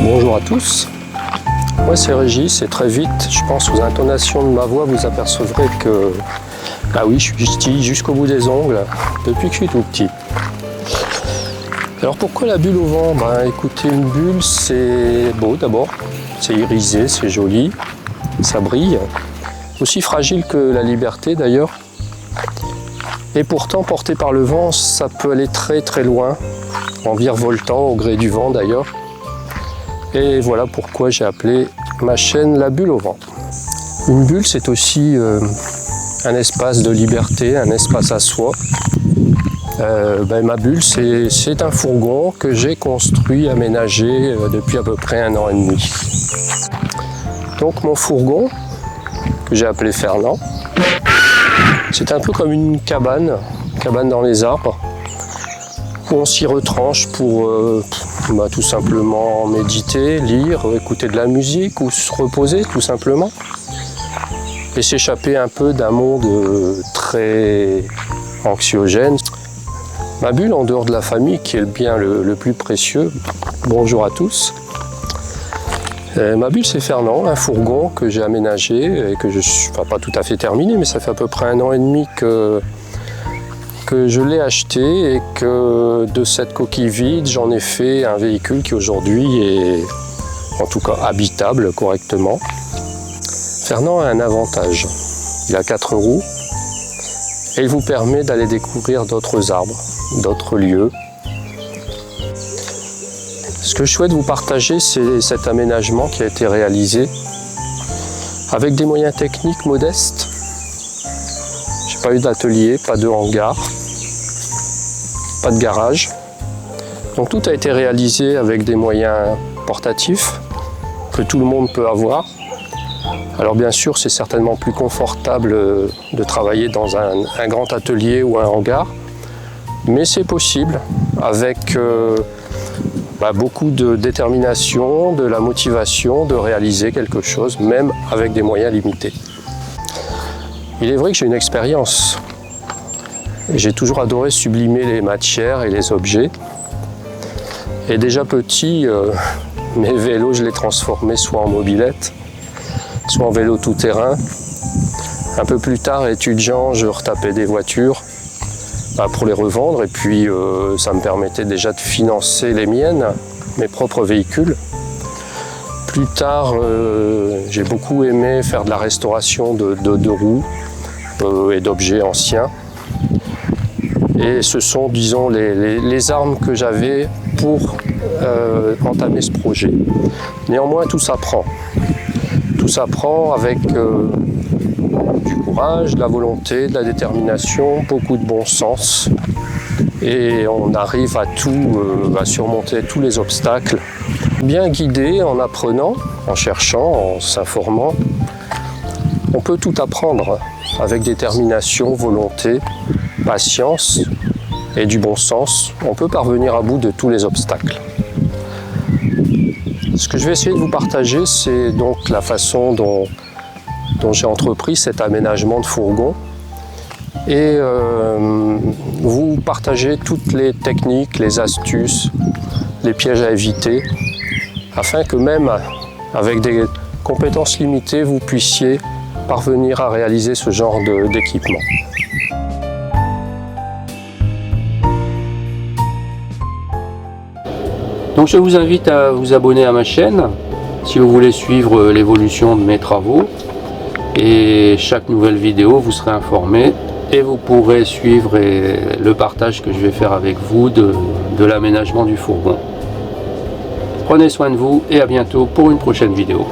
Bonjour à tous, moi c'est Régis et très vite, je pense aux intonations de ma voix, vous apercevrez que, bah oui, je suis ch'ti jusqu'au bout des ongles, depuis que je suis tout petit. Alors pourquoi la bulle au vent? Ben écoutez, une bulle c'est beau d'abord, c'est irisé, c'est joli, ça brille, aussi fragile que la liberté d'ailleurs. Et pourtant, porté par le vent, ça peut aller très très loin, en virevoltant au gré du vent d'ailleurs. Et voilà pourquoi j'ai appelé ma chaîne La Bulle au Vent. Une bulle, c'est aussi un espace de liberté, un espace à soi. Ma bulle, c'est un fourgon que j'ai construit, aménagé depuis à peu près 1 an et demi. Donc mon fourgon, que j'ai appelé Fernand, c'est un peu comme une cabane dans les arbres, où on s'y retranche pour tout simplement méditer, lire, écouter de la musique ou se reposer tout simplement et s'échapper un peu d'un monde très anxiogène. Ma bulle en dehors de la famille qui est le bien le plus précieux, bonjour à tous. Ma bulle c'est Fernand, un fourgon que j'ai aménagé et que je suis pas tout à fait terminé, mais ça fait à peu près 1 an et demi que je l'ai acheté et que de cette coquille vide, j'en ai fait un véhicule qui aujourd'hui est en tout cas habitable correctement. Fernand a un avantage, il a 4 roues et il vous permet d'aller découvrir d'autres arbres, d'autres lieux. Ce que je souhaite vous partager, c'est cet aménagement qui a été réalisé avec des moyens techniques modestes. J'ai pas eu d'atelier, pas de hangar, pas de garage. Donc tout a été réalisé avec des moyens portatifs que tout le monde peut avoir. Alors bien sûr, c'est certainement plus confortable de travailler dans un grand atelier ou un hangar, mais c'est possible avec beaucoup de détermination, de la motivation de réaliser quelque chose, même avec des moyens limités. Il est vrai que j'ai une expérience. J'ai toujours adoré sublimer les matières et les objets. Et déjà petit, mes vélos, je les transformais soit en mobilette, soit en vélo tout-terrain. Un peu plus tard, étudiant, je retapais des voitures pour les revendre. Et puis, ça me permettait déjà de financer les miennes, mes propres véhicules. Plus tard, j'ai beaucoup aimé faire de la restauration de roues et d'objets anciens. Et ce sont, disons, les armes que j'avais pour entamer ce projet. Néanmoins, tout s'apprend. Tout s'apprend avec du courage, de la volonté, de la détermination, beaucoup de bon sens. Et on arrive à surmonter tous les obstacles. Bien guidé, en apprenant, en cherchant, en s'informant, on peut tout apprendre avec détermination, volonté, patience et du bon sens. On peut parvenir à bout de tous les obstacles. Ce que je vais essayer de vous partager, c'est donc la façon dont j'ai entrepris cet aménagement de fourgon et vous partager toutes les techniques, les astuces, les pièges à éviter afin que même avec des compétences limitées, vous puissiez parvenir à réaliser ce genre d'équipement. Donc je vous invite à vous abonner à ma chaîne si vous voulez suivre l'évolution de mes travaux et chaque nouvelle vidéo vous serez informé et vous pourrez suivre le partage que je vais faire avec vous de l'aménagement du fourgon. Prenez soin de vous et à bientôt pour une prochaine vidéo.